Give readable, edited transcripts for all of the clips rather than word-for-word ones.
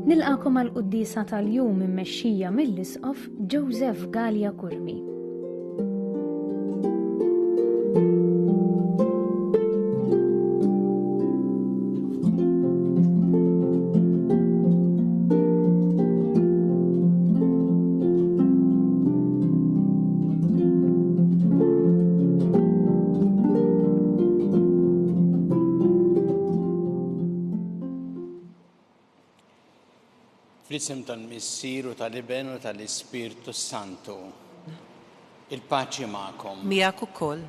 Nilqakom għall-quddiesa tal-jum immexxija mill-Isqof Joseph Gallia Kurmi. Fl-isem tal-Missieru tal-Iben u tal-Ispirtu Santu. Il-paċi magħkom. Miegħek ukoll.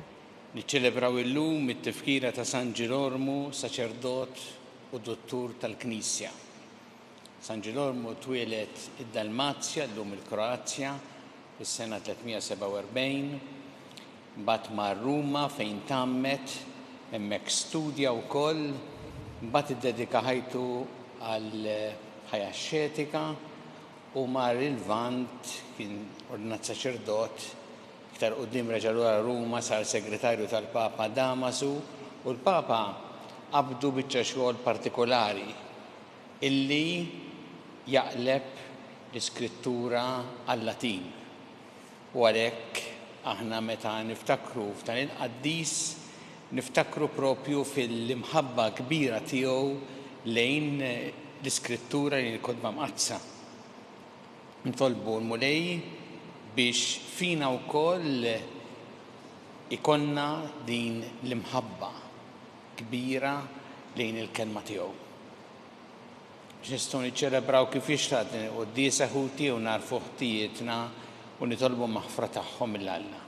Niċċelebraw illum it-tifkira ta' San Ġilormu, saċerdot u dottur tal-Knisja. San Ġilormu twieled id-Dalmazja, llum il-Kroazja, fis-sena 347, mbagħad mar Ruma fejn tammet, hemmhekk studja wkoll, mbagħad iddedika ħajtu għal ħajja xetika u mar il-Lvant kien ordinat saċerdot, iktar quddiem reġa' lura Ruma sar segretarju tal-Papa Damasu u l-Papa qabdu biċċa xogħol partikolari illi jaqleb l-iskrittura għal-Latin. U għalhekk aħna meta niftakru f'dan il-qaddis niftakru propju fil-imħabba kbira tiegħu lejn l-iskrittura li l-kodba mqazza. Ntolbu l-mulej biex fina wkoll ikonna din l-imħabba kbira lejn il-kelma tiegħu. Biex nistgħu niċċelebraw kif jixtaq quddiesa ħuti u narfu ħtijietna u nitolbu maħfra tagħhom mill-Alla.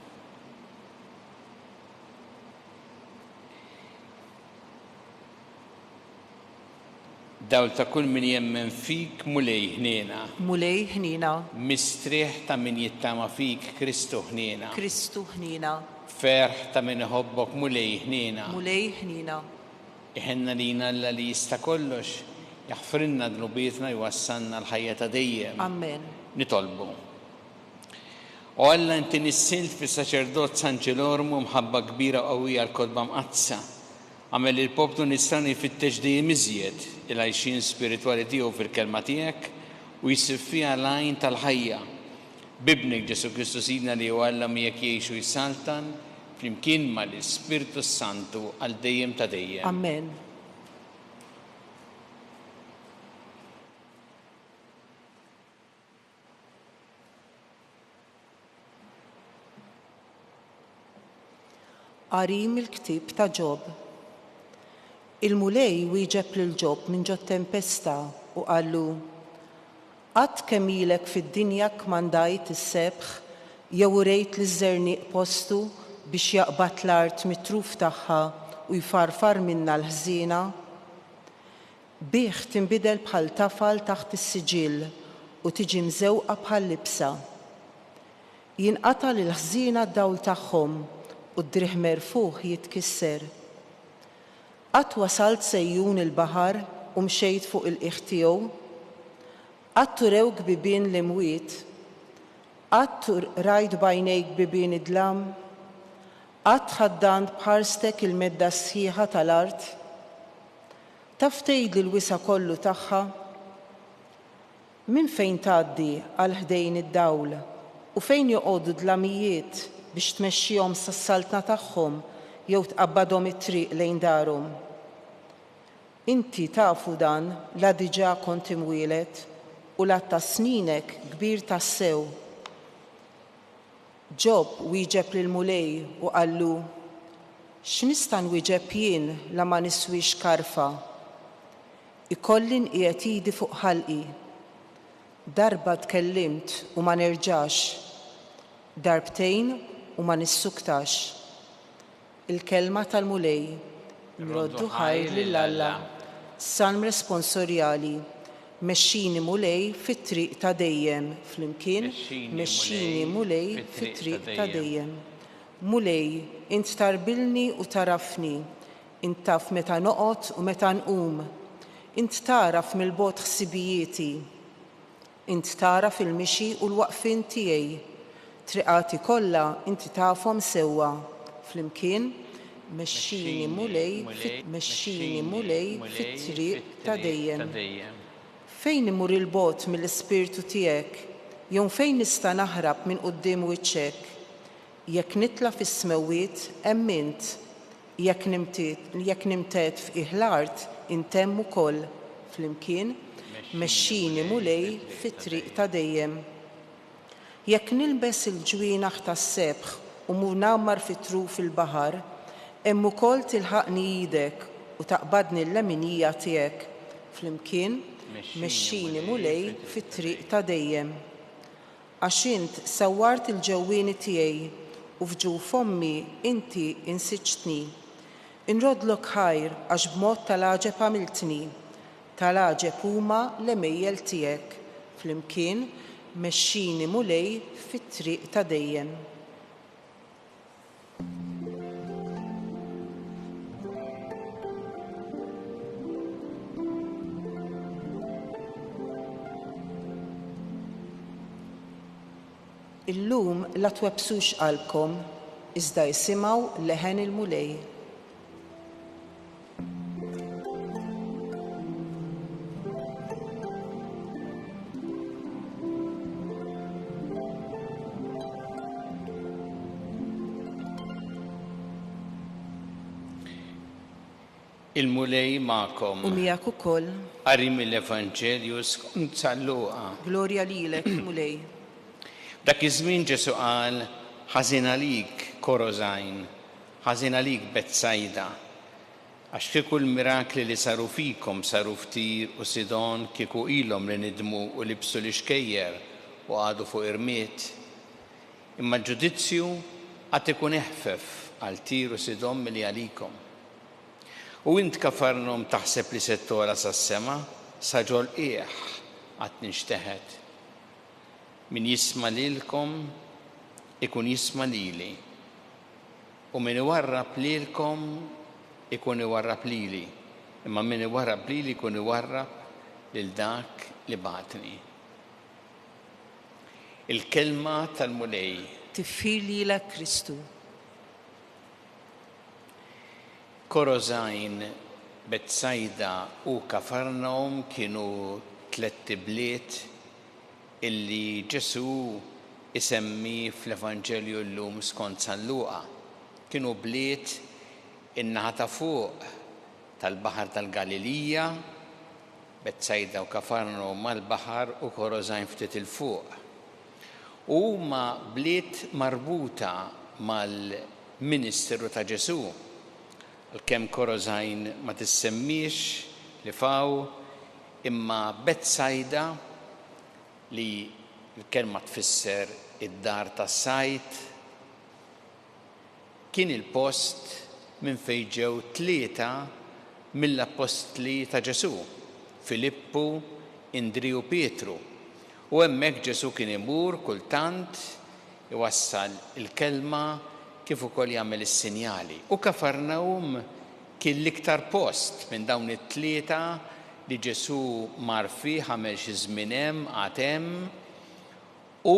Dawl ta' kull min jemmen fik mulej ħniena. Mulej ħniena. Mistrieħ ta' min jittama fik Kristu ħniena. Kristu ħniena. Ferħ ta' min iħobbok mulej ħniena. Mulej ħniena. Iħenna lina Alla li jista' kollox, jaħfrinna dnubietna jwassalna l-ħajja ta' dejjem. Amen. Nitolbu. U Alla inti nissilt fis-saċerdot San Ġilormu mħabba kbira qawwija l-kodba mqazza. Għamel il-poplu nistrani fit-teġdejjem iżjed il-għajxin spiritwali tiegħu fil-kelma tiegħek u jsib fiha l-għajn tal-ħajja. Bibnek Ġesu Kristu Sidna li huwa Alla miegħek jgħixu jsaltan flimkien mal-Ispirtu Santu għal dejjem ta' dejjem. Amen. Qarim il-ktieb ta' Ġob. Il-mulej wieġeb lil Ġob minn ġo tempesta u qallu: Qatt kemm ilek fid-dinja kmandajt is-sebħ jew urejt liż-żernieq postu biex jaqbad l-art mit-truf tagħha u jfarfar minnha l-ħżiena? Bih tinbidel bħal tafal taħt is-siġill u tiġi mżewqa bħal libsa. Jinqata' lill-ħżiena d-dawl tagħhom u d-drieħ merfuħ jitkisser. Qatt wasalt sejjun il-baħar u mxejt fuq il-qiegħ tiegħu? Qatt turewk bibien l-imwiet? Qatt rajt bajnejk bibien id-dlam? Qatt ħaddant bħarstek il-medda sħiħa tal-art? Taf tgħidli l-wisa kollu tagħha? Min fejn tgħaddi għal ħdejn id-dawl u fejn joqogħdu dlamijiet biex tmexxihom sas-saltna tagħhom jew tqabbadhom it-triq lejn darhom. Inti tafu dan la diġà kont imwieled u la ta' sninek kbir tas-sew. Ġob wieġeb lill-mulej u qallu: X'nista' nwieġeb jien la ma niswix karfa? Ikolli nqiegħed iedi fuq ħalqi. Darba tkellimt u ma nerġax. Darbtejn u ma nissuktax. Il-kelma tal-mulej nroddu ħajr lill-Alla. Salm responsorjali. Mexxini mulej fit-triq ta' dejjem. Flimkien mexxini mulej fit-triq ta' dejjem. Mulej, int tarbilni u tarafni. Int taf meta noqgħod u meta nqum. Int taraf mill-bogħod ħsibijieti. Int taraf il-mixi u l-waqfien tiegħi. Triqati kollha inti tafhom sewwa. Flimkien mexxini mulej fit-triq ta' dejjem. Fejn imur il-bot mill-Ispirtu tiegħek, jew fejn nista' naħrab minn quddiem wiċċek? Jekk nitla fis-smewwiet hemm int, jekk nimtet f'qiegħ l-art intemm ukoll flimkien mexxini mulej fit-triq ta' dejjem. Jekk nilbes il-ġwienaħ tas-sebħ u mur nagħmar fit-tru fil-baħar, hemm ukoll tilħaqni jidek u taqbadni l-leminija tiegħek flimkien mexxini mulej fit-triq ta' dejjem. Għax int sawwart il-ġewwieni tiegħi u fġuf ommi inti insiġtni. Inrodlok ħajr għax b'mod tal-għaġeb għamiltni. Tal-għaġeb huma l-emejjel tiegħek flimkien mexxini mulej fit-triq ta' dejjem. Illum la twebsux qalbkom, iżda jsimgħu leħen il-mulej. Il-mulej ma'kom. U miegħek ukoll. Qari mill-Evanġelju skont San Luqa. Glorja lilek, mulej. Dak iż-żmien Ġesu qal ħażin għalik Korozajn, ħażin għalik Betsajda, għax kieku l-mirakli li saru fikom saru f'Tir u Sidon kieku ilhom li nidmu u libsu l-ixkejjer u għadu fuq irmiet. Imma l-ġudizzju għad ikun eħfef għal Tir u Sidon milli għalikom. U int Kafarnawm taħseb li se tola sas-sema sa ġol qiegħ għad ninxteħed. Min jisma' lilkom ikun jisma' lili. U min iwarrab lilkom ikun iwarrab lili. Imma min iwarrab lili ikun iwarrab lil dak li bagħatni. Il-kelma tal-mulej. Tifħir lilek Kristu. Korozajn, Betsajda u Kafarnawm kienu 3 bliet illi Ġesu isemmi fl-Evanġelju llum skont San Luqa. Kienu bliet in-naħa ta' fuq tal-Baħar tal-Galilija, Betsajda u Kafarnawm mal-baħar u Korozajn ftit il fuq. U huma bliet marbuta mal-Ministeru ta' Ġesu. Għalkemm Korozajn ma tissemmix li faw, imma Betsajda li l-kelma tfisser id-dar tas-sajt kien il-post minn fejn ġew 3 mill-apostli ta' Ġesu, Filippu, Indriju u Pietru. U hemmhekk Ġesu kien imur kultant iwassal il-kelma kif ukoll jagħmel is-sinjali. U Kafarnawm kien l-iktar post minn dawn it-3 li Ġesu mar fih għamel xi żmien hemm għad hemm u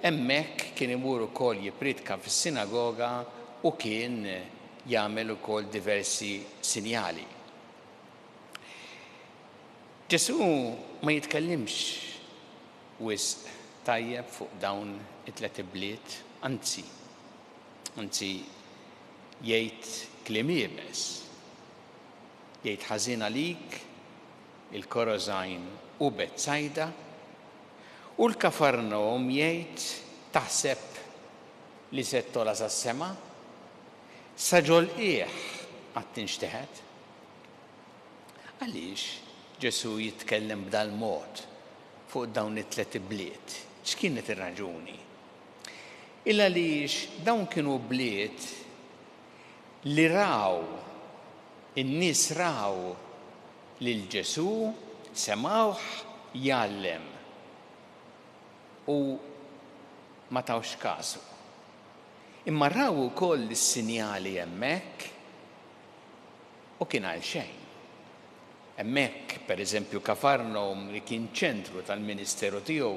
hemmhekk kien imur ukoll jippredika fis-sinagoga u kien jagħmel ukoll diversi sinjali. Ġesu ma jitkellimx wisq tajjeb fuq dawn it-3 bliet, anzi jgħid kliem iemes. Jgħid ħażin għalik il-Korozajn u Betsajda u l-Kafarnawm jgħid taħseb li se tola sas-sema sa ġol qiegħ għad tinxteħed. Għaliex Ġesu jitkellem b'dal mod fuq dawn it-3 bliet? X'kienet ir-raġuni? Illa għaliex dawn kienu bliet li raw, in-nies raw lil Ġesu semgħuh jgħallem u ma tawx kasu. Imma raw ukoll is-sinjali hemmhekk u kien għal xejn. Hemmhekk, pereżempju Kafarnawm li kien ċentru tal-Ministeru tiegħu,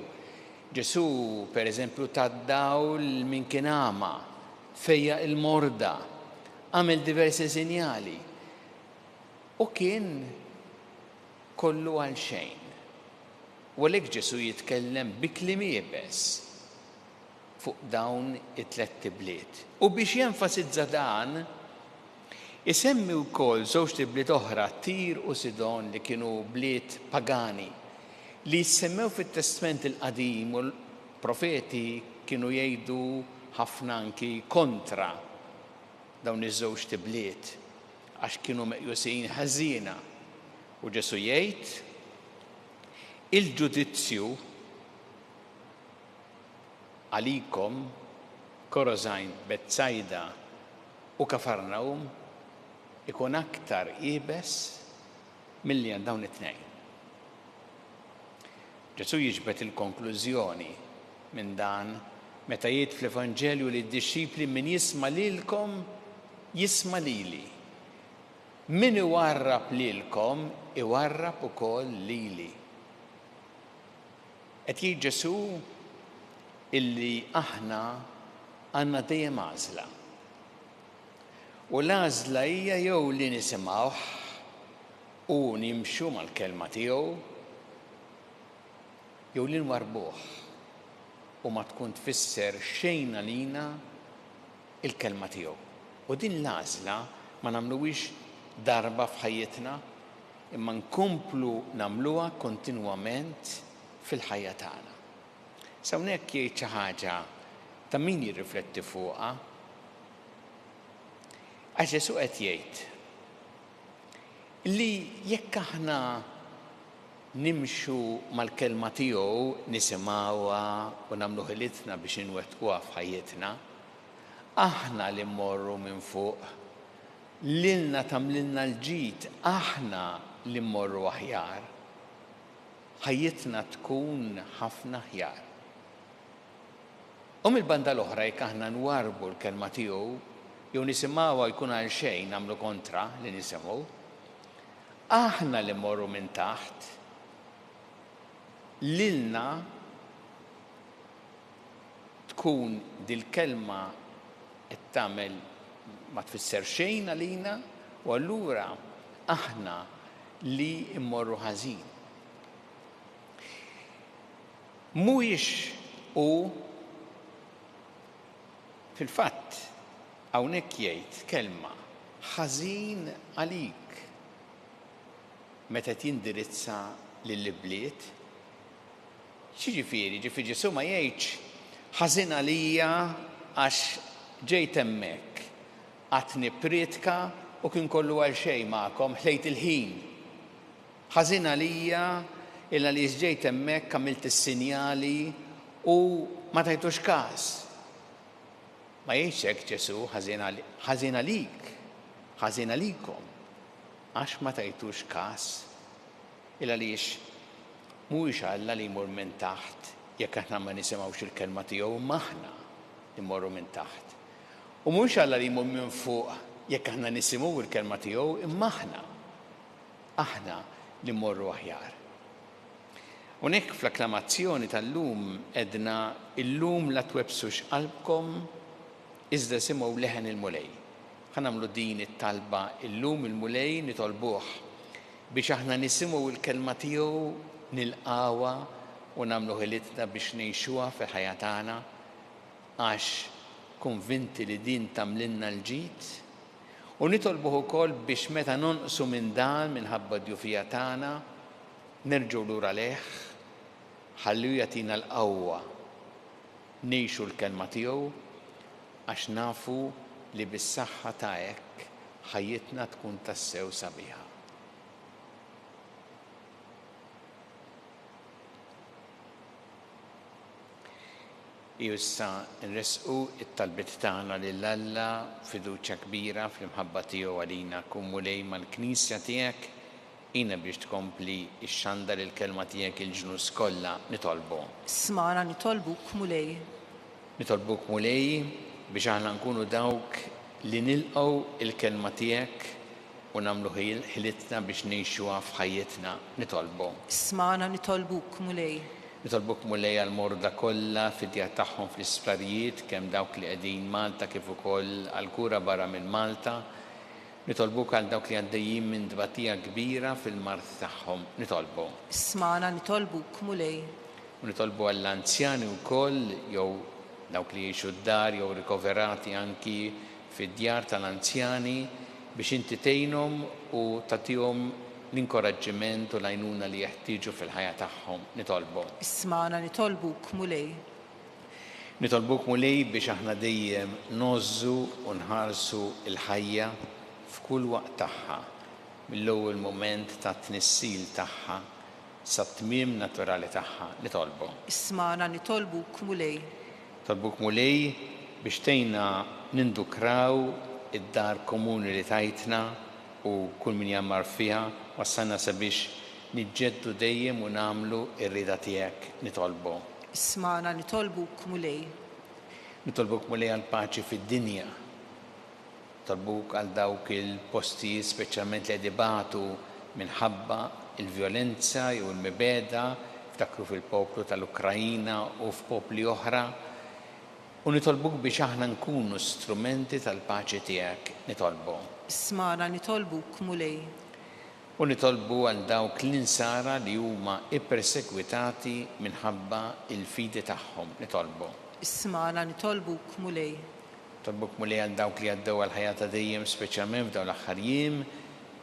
Ġesu pereżempju tad-dawl min kien ama, fejja il-morda, għamel diversi sinjali u kien kollu għal xejn. U għalhekk Ġesu jitkellem bi kliem iebes fuq dawn it-tlet bliet. U biex jenfasizza dan, isemmi wkoll żewġ bliet oħra, Tir u Sidon, li kienu bliet pagani, li jissemmew fit-Testament il-Qadim u l-profeti kienu jgħidu ħafna anki kontra dawn iż-żewġ bliet għax kienu meqjusin ħażina. U Ġesu jgħid il-ġudizzju għalikom Korozajn, Betsajda u Kafarnaum ikun aktar qiebes milli għal dawn it-tnejn. Ġesu jiġbed il-konklużjoni minn dan meta jgħid fl-Evanġelju li d-dixxipli min jisma' lilkom jisma' lili. Min iwarrab lilkom iwarrab ukoll lili. Qed jgħid Ġesu illi aħna għandna dejjem għażla. U l-għażla hija jew li nisimgħuh u nimxu mal-kelma tiegħu jew li nwarbuh u ma tkun tfisser xejn għalina il-kelma tiegħu. U din l-għażla ma nagħmluhiex darba f'ħajjitna imma nkomplu nagħmluha kontinwament fil-ħajja tagħna. Sa hawnhekk jgħid xi ħaġa ta' min jirrifletti fuqha għax Ġesu qed jgħid li jekk aħna nimxu mal-kelma tiegħu nisimgħuha u nagħmlu ħilitna biex inwettquha f'ħajjitna, aħna li mmorru minn fuq lilna tagħmlilna l-ġid, aħna li mmorru aħjar, ħajjitna tkun ħafna aħjar. U mill-banda l-oħra jekk aħna nwarbu l-kelma tiegħu jew nisimgħuha jkun għal xejn nagħmlu kontra li nisimgħu, aħna li mmorru minn taħt lilna tkun dil-kelma qed tagħmel ma tfisser xejn għalina u allura aħna li mmorru ħażin. Mhuwiex u fil-fatt hawnhekk jgħid kelma ħażin għalik meta tindirizza lill-bliet. X'jiġifieri? Ġifieri Ġesu ma jgħidx ħażin għalija għax ġejt hemmhekk qatt nippriedka u kien kollu għal xejn magħkom ħlejt il-ħin. Ħażin għalija illa li ġejt hemmhekk għamilt is-sinjali u ma tajtux każ. Ma jgħidx hekk Ġesu ħażin għalik, ħażin għalikom għax ma tajtux każ. Illa lix mhuwiex Alla li jmur minn taħt jekk aħna ma nisimgħux il-kelma tiegħu imma aħna immorru minn taħt. U mhux Alla li jmur minn fuq jekk aħna nisimgħu il-kelma tiegħu imma aħna li mmorru aħjar. Hawnhekk fl-akklamazzjoni tal-lum edna illum la twebsux qalbkom iżda simgħu leħen il-mulej. Ħanamlu din it-talba illum il-mulej nitolbuh biex aħna nisimgħu il-kelma tiegħu nilqawha u nagħmlu ħilitna biex ngħixuha fil-ħajja tagħna għax konvinti li din tagħmlilna l-ġid u nitolbuh ukoll biex meta nonqsu minn dan minħabba d-djufija tagħna nerġgħu lura leh ħallu jagħtina l-qawwa ngħixu l-kelma tiegħu għax nafu li bis-saħħa ta' hekk ħajjitna tkun tassew sabiħa. Issa nresqu it-talbiet tagħna lil Alla fiduċja kbira fl-imħabba tiegħu għalina kun mulej mal-Knisja tiegħek ina biex tkompli x-xandar il-kelma tiegħek il-ġnus kollha nitolbu. Smana nitolbuk mulej. Nitolbuk mulej biex aħna nkunu dawk li nilqgħu il-kelma tiegħek u nagħmlu ħilitna biex ngħixuha f'ħajjitna nitolbu. Smana nitolbuk mulej. Nitolbuk mulej għal-morda kollha fid-djar tagħhom fl-isptarijiet kemm dawk li qegħdin Malta kif ukoll għall-kura barra minn Malta. Nitolbuk għal dawk li għaddejjin minn dbatija kbira fil-mart tagħhom. Nitolbu. Ismana nitolbuk mulej. U nitolbu għall-anzjani wkoll jew dawk li jgħixu d-dar jew rikoverati anki fid-djar tal-anzjani biex inti tgħinhom u tagħtihom l-inkoraġġiment u l-għajnuna li jeħtieġu fil-ħajja tagħhom. Nitolbu. Ismana nitolbuk mulej. Nitolbuk mulej biex aħna dejjem nożżu u nħarsu l-ħajja f'kull waqt tagħha, mill-ewwel mument ta' tnissil tagħha sa tmiem naturali tagħha. Nitolbu. Ismana nitolbuk mulej. Tolbuk mulej biex tgħinna nindukraw id-dar komuni li tajtna u kull min jammar fiha wassalna sabiex niġġeddu dejjem u nagħmlu r-rieda tiegħek. Nitolbu. Ismana nitolbuk mulej. Nitolbuk mulej għal paċi fid-dinja. Tolbuk għal dawk il-postijiet speċjalment li dibatu minħabba il-vjolenza jew il-mibeda ftakru fil-poplu tal-Ukrajina u f'popli oħra. U nitolbuk biex aħna nkunu strumenti tal-paċi tiegħek. Nitolbu. Ismana nitolbuk mulej. U nitolbu għal dawk l-insara li huma ippersegwitati minħabba il-fidi tagħhom. Nitolbu. Ismana nitolbuk mulej. Tolbuk mulej għal dawk li għaddew għal ħajja ta' dejjem speċjalment f'dawn l-aħħar jiem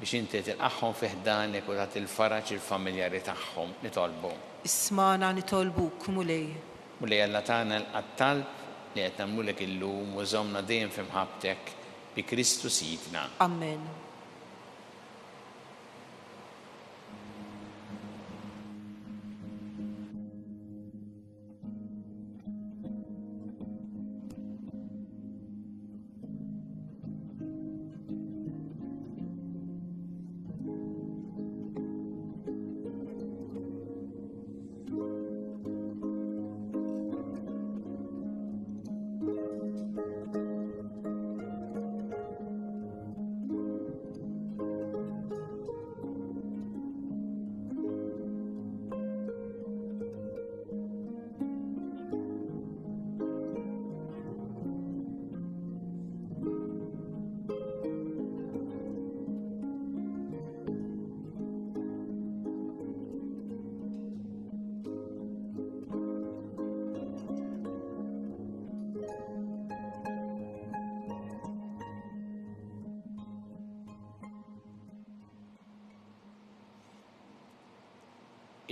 biex inti tilqaħħom fih danek u tagħti l-faraġ il-familjari tagħhom. Nitolbu. Ismana nitolbuk mulej. Mulej Alla tagħna l-qalb li qed nagħmlulek illum u żommna dejjem f'imħabbtek bi Kristu Sidna. Amen.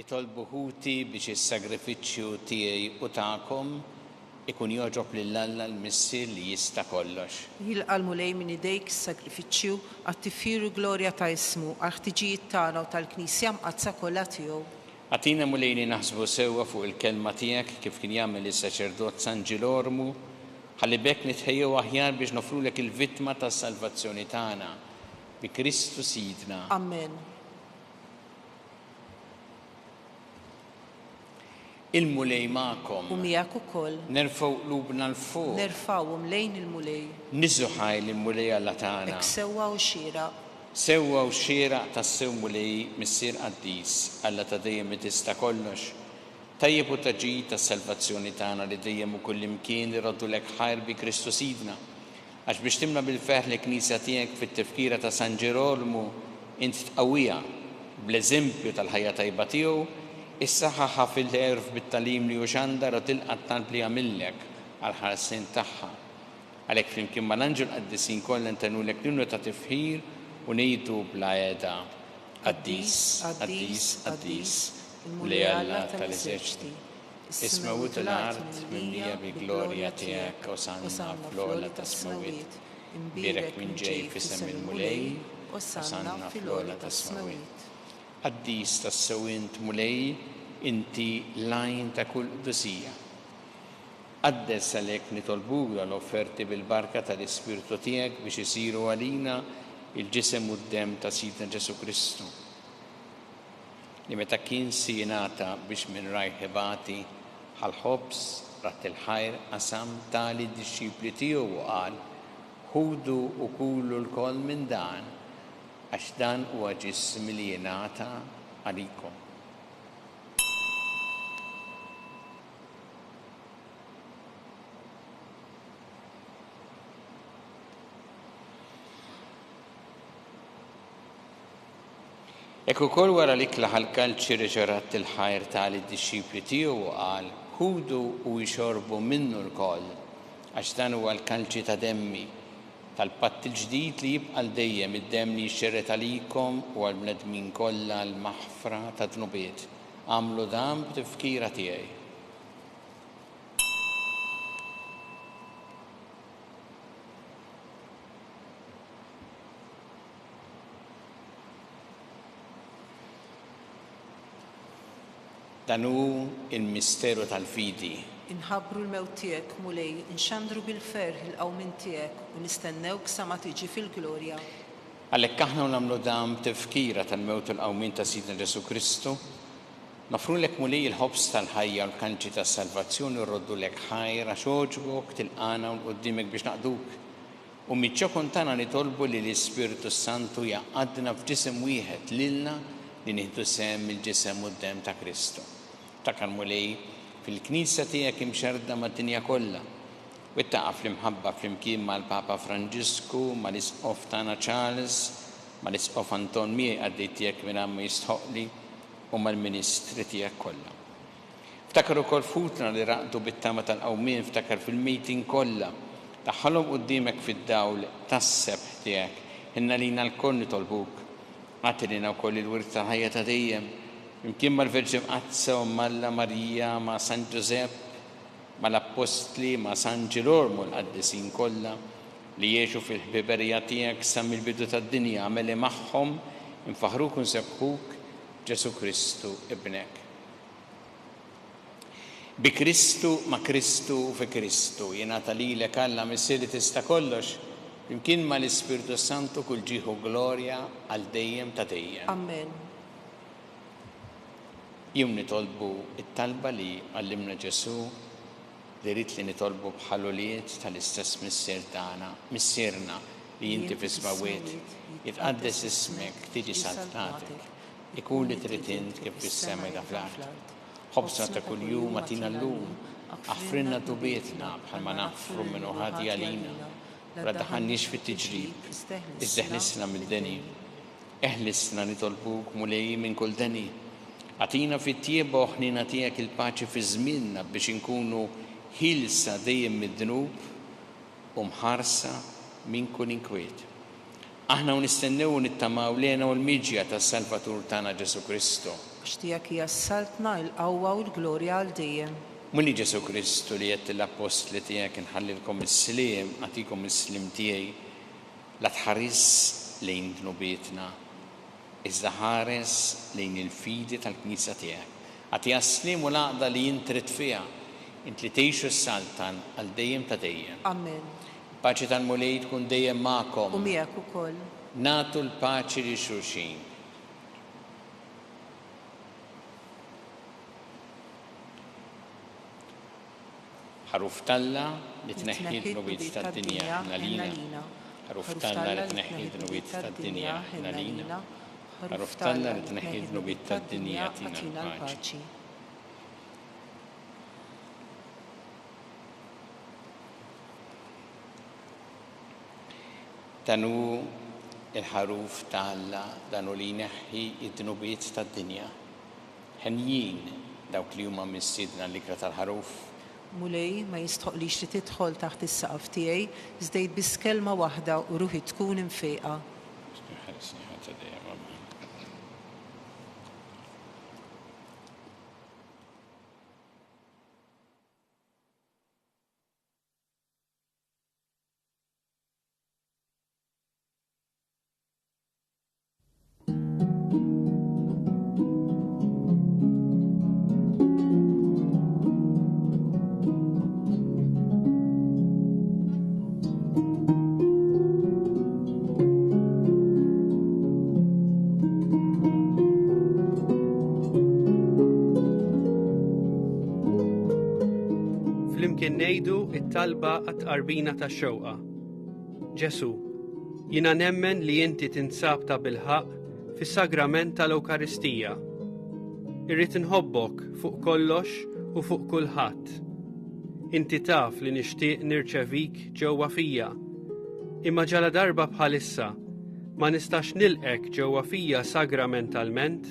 Itolbu ħuti biex is-sagrifiċċju tiegħi u tagħkom ikun jogħġob lill-Alla l-Missier li jista' kollox. Jilqal mulej minn idejk is-sagrifiċċju għat-tiffiru glorja ta' ismu għal-ħtiġijiet tagħna u tal-Knisja mqazza kollha tiegħu. Għatina mulej li naħsbu sewwa fuq il-kelma tiegħek kif kien jagħmel is-saċerdot San Ġilormu, ħalli bekk nitħejjew aħjar biex nofrulek il-vittma tas-salvazzjoni tagħna bi Kristu Sidna. Amen. Il-mulej magħkom. U miegħek ukoll. Nerfgħu qlubna l-fuq. Nerfgħuhom lejn il-mulej. Niżu ħajl il-mulej Alla tagħna. Hekk sewwa u xieraq. Sewwa u xieraq tas-sew mulej Missier Qaddis Alla ta' dejjem tista' kollox. Tajjeb u taġid tas-salvazzjoni tagħna li dejjem u kull imkien iroddu lek ħajr bi Kristu Sidna. Għax biex timla bil-ferħ l-Knisja tiegħek fit-tifkira ta' San Ġerolmu int tqawwija bl-eżempju tal-ħajja tajba tiegħu, is-saħħaħa fil-erf bit-talim li uxandar u tilqat talb li għamillek għal-ħarsin tagħha. Għalhekk flimkien mal-Anġel Qaddisin kollha ntenulek linnu ta' tifħir u ngħidu bla għeda. Qaddis, Qaddis, Qaddis, mulej Alla tal-eżerċiti. Ismawut l-art mimlija bi glorja tiegħek u sanna fl-ola ta' smawit. Imbirek minn ġej fisem il-mulej u sanna fl-ola ta' smawit. Qaddis tas-sewint mulej, inti lajn ta' kull qdusija. Qaddes għalhekk nitolbuk l-offerti bil-barka tal-Ispirtu tiegħek biex isiru għalina il-ġisem u d-dem ta' Sidna Ġesu Kristu. Li meta kien jingħata biex minn rajħibati ħal-ħobs rat il-ħajr qasam tali d-dixxipli tiegħu u qal ħudu u kulu l-koll minn dan għax dan huwa ġism li jingħata għalikom. Ekku ukoll wara li klaħ l-kalċi reġarat il-ħajr tal-disċipli tiegħu u qal ħudu u jxorbu minnu l-koll għax dan huwa l-kalċi ta' demmi tal-patt il-ġdid li jibqa' dejjem id-demm li jxerret għalikom u għall-bnedmin kollha l-maħfra ta' dnubiet. Għamlu dan b'tifkira tiegħi. Dan hu il-misteru tal-fidi. Inħabbru l-mewt tiegħek mulej, inxandru bil-ferħ il-qawmin tiegħek u nistennewk sa ma tiġi fil-glorja. Għalhekk aħna nagħmlu dan tifkira tal-mewt u l-qawmin ta' Sidna Ġesu Kristu, nofrulek mulej il-ħobs tal-ħajja u l-kanċi tas-salvazzjoni u rroddulek ħajr għax oġbok tilqana u qudiemek biex naqduk. U miċ-ċokon tagħna nitolbu li l-Ispiritu Santu jaqgħadna f'ġisem wieħed lilna li nieħdu sehem il-ġisem u d-demm ta' Kristu. Takar mulej fil-Knisja tiegħek imxerda mad-dinja kollha u ttaqaf fl-imħabba flimkien mal-Papa Franġisku, mal-Isqof tagħna Charles, mal-Isqof Anton miegħi għaddej tiegħek minn hemm jistħoqli u mal-Ministri tiegħek kollha. Ftakar ukoll futna li raqdu bit-tama tal-qawmien, ftakar fil-meeting kollha, daħħalhom quddiemek fid-dawl tas-sebħ tiegħek, inna lina l-koll nitolbuk. Għatilina wkoll il-wirt tal-ħajja ta' dejjem, imkien mal-Verġin Qazza u Malla Marija ma' San Giusepp, mal-Apostli ma' San Ġilormu l-qaddisin kollha li jgħixu fil-ħbiberija tiegħek sa mill-bidu tad-dinja għameli magħhom infaħruk u nsebħuk Ġesu Kristu ibnek. Bi Kristu ma' Kristu u fi Kristu jingħata lilek Alla missieri tista' kollox imkien mal-Ispiritu Santu kull ġieħu glorja għal dejjem ta' dejjem. Amen. Jum nitolbu it-talba li għallimna Ġesu li rrid li nitolbu bħaluliet tal-istess missier tagħna, missierna li inti fis-smawiet, jitqaddes ismek, tiġi saltatek, ikun li trid int kif fis-sema da fl-art. Ħobsna ta' kuljum atina llum, aħfrinna dubietna bħalma naħfru minnu ħadi għalina, la daħannix fit-tiġrib, iżdeħlisna mill-deni, eħlisna nitolbuk mulej minn kull deni. Għatina fit-tieba uħnina tiegħek il-paċi fi żmienna biex inkunu ħilsa dejjem mid-dnub u mħarsa minn kull inkwiet. Aħna nistennew nittamaw lena u l-miġja tas-Salvatur tagħna Ġesu Kristu. Għax tiegħek hija s-saltna l-qawwa u l-glorja għal dejjem. Mulli Ġesu Kristu li qed l-apostli tiegħek inħallilkom is-siliem, għatikom is-siliem tiegħi la tħares lejn dnubietna. Iżda ħares lejn il-fidi tal-Knisja tiegħek. Għati għaslim u laqda li jintrit fiha, int li tgħixu s-saltan għal dejjem ta' dejjem. Amen. Paċi tal-mulej tkun dejjem magħkom. U miegħek ukoll. Nagħtu l-paċi li xulxin. Ħaruf Talla li tneħħi d-nubiet tad-dinja ħna lina. Ħaruf Talla li tneħħi d-nubiet tad-dinja ħna lina. Ħaruf Talla li tneħħi d-nubiet tad-dinja tina l-paċi. Danu il-ħaruf Talla danu li jneħħi d-nubiet tad-dinja. Ħenjin dawk li huma missiedna l-ikra tal-ħaruf. Mulej ma jistħoqlix li tidħol taħt is-saqaf tiegħi, żdejt biss kelma waħda u ruħi tkun infejqa. Flimkien ngħidu it-talba għat-qarbina tax-xewqa. Ġesu, jiena nemmen li inti tinsab ta' bilħaq fis-sagrament tal-Ewkaristija. Irrid inħobbok fuq kollox u fuq kulħadd. Inti taf li nixtieq nirċevik ġewwa fija, imma ġala darba bħalissa ma nistax nilqek ġewwa fija sagramentalment,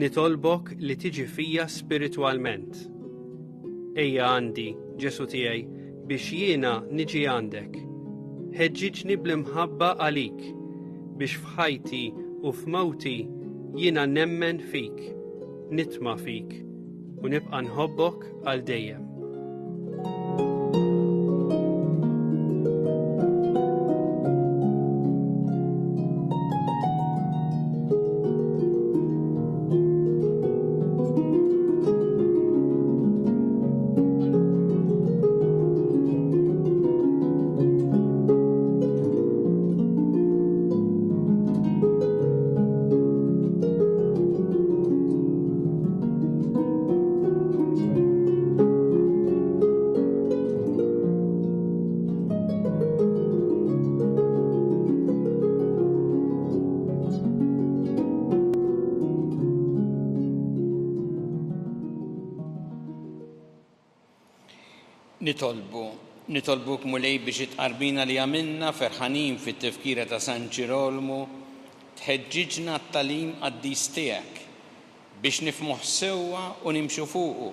nitolbok li tiġi fija spiritwalment. Ejja għandi, Ġesu tiegħi, biex jiena niġi għandek. Ħeġġiġni bl-imħabba għalik, biex f'ħajti u f'mawti jiena nemmen fik, nitma' fik, u nibqa' nħobbok għal dejjem. Nitolbuk mulej biex itqarbina li għamilna ferħanin fit-tifkira ta' San Ġirolmu, tħeġġiġna t-talim qaddis tiegħek biex nifhmuh sewwa u nimxu fuqu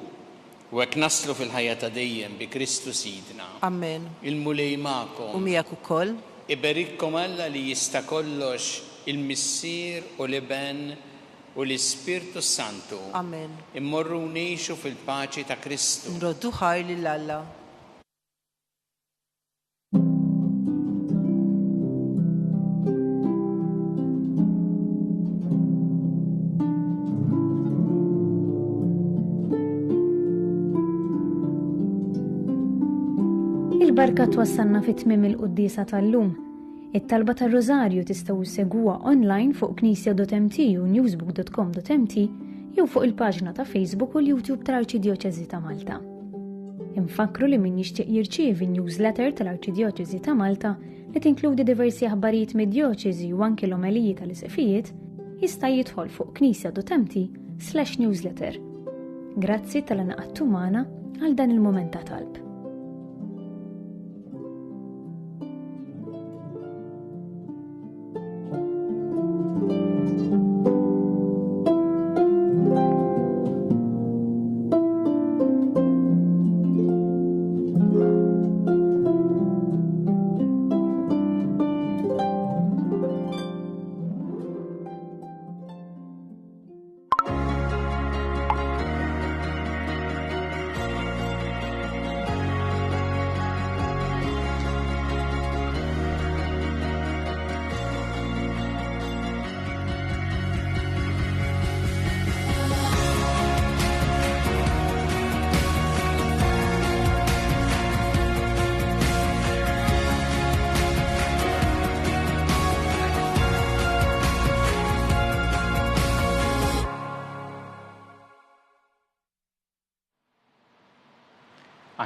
u hekk naslu fil-ħajja ta' dejjem bi Kristu Sidna. Amen. Il-mulej magħkom. U miegħek ukoll. Iberikkom Alla li jista' kollox il-Missier u l-Iben u l-Ispirtu Santu. Amen. Immorru ngħixu fil-paċi ta' Kristu. Nroddu ħajr lil Alla. Il-barka twassalna fit-tmiem il-qudiesa tal-lum. It-talba tar-Rożarju tistgħu segwa online fuq knisja.mt u newsbook.com.mt jew fuq il-paġna ta' Facebook u l-YouTube tal-Arċidjoċeżi ta' Malta. Infakru li min jixtieq jirċievi newsletter tal-Arċidjoċeżi ta' Malta li tinkludi diversi aħbarijiet mid-djoċeżi u anke l-omeliji tal-isqifijiet jista' jidħol fuq knisja.mt/newsletter. Grazzi tal-għanaqattu magħna għal dan il-mument ta' talb.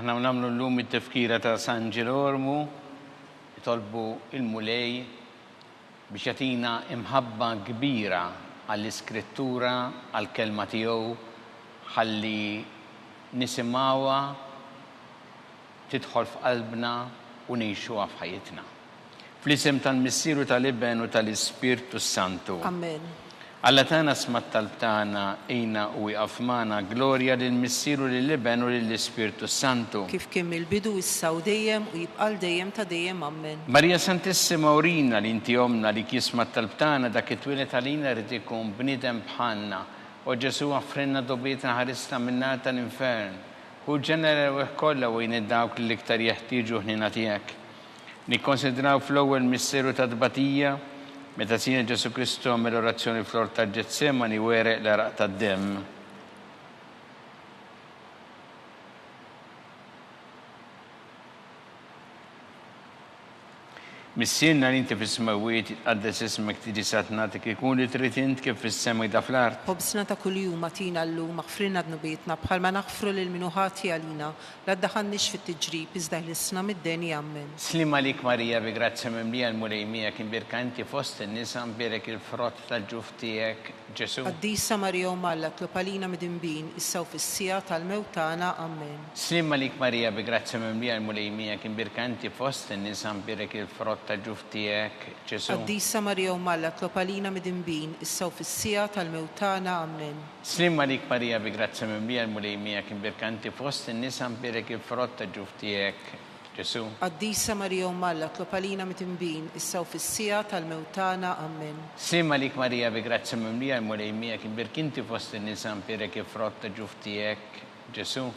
Aħna nagħmlu llum it-tifkira ta' San Ġirolmu, jitolbu il-mulej biex jagħtina imħabba kbira għall-Iskrittura, għall-kelma tiegħu, ħalli nisimgħuha tidħol f'qalbna u ngħixuha f'ħajjitna. Fl-isem tal-Missieru tal-Iben u tal-Ispirtu Santu. Amen. Alla tagħna sma' talb tagħna ejna u jqaf magħna glorja lill-Missieru lill-Iben u lill-Ispirtu Santu. Kif kien mill-bidu issa u dejjem u jibqal dejjem ta' dejjem. Amen. Marija Santissima urina li inti omna li kisma' talb tagħna dak it-twilet għalina rid ikun bniedem bħalna. U Ġesu għaffrinna dobietna ħarisna min-nar tal-infern. U ġenera u kollha u dawk li iktar jeħtieġu ħnina tiegħek. Nikkonsidraw fl-ewwel missieru ta' tbatija meta Sina Ġesu Kristu għamel orazzjoni fl-ort ta' Ġetsemani wereq l-araq tad-demm. Missierna li inti fis-smawiet tqaddes ismek tiġi satnatik ikun li trid int kif fis-sema jda fl-art. Ħobsna ta' kuljum atina llum aħfrilna dnubietna bħalma naħfru lil min ħati għalina la ddaħħalniex fit-tiġrib iżda ħlisna mid-deni. Amen. Slim għalik Marija bi grazzja mimlija l-mulej miegħek imbirka inti fost in-nisa mbirek il-frott tal-ġuf tiegħek Ġesu. Qaddisa Marija u Malla tlob għalina mid-inbin issa u fis-sija tal-mewt tagħna. Amen. Slim għalik Marija bi grazzja mimlija l-mulej miegħek imbirka inti fost in-nisa mbirek il-frott frotta ġuftijek, Ġesu. Qaddisa Marija Umalla, tlopalina mid-imbin, issa u fis-sija tal-mewtana, amen. Slim għalik Marija bi grazzi mimlija l-mulejmija kim birkanti fost in-nisa mbirek il-frotta ġuftijek, Ġesu. Qaddisa Marija Umalla, tlopalina mid-imbin, issa u fis-sija tal-mewtana, amen. Slim għalik Marija bi grazzi mimlija l-mulejmija kim birkinti fost in-nisa mbirek il-frotta ġuftijek, Ġesu.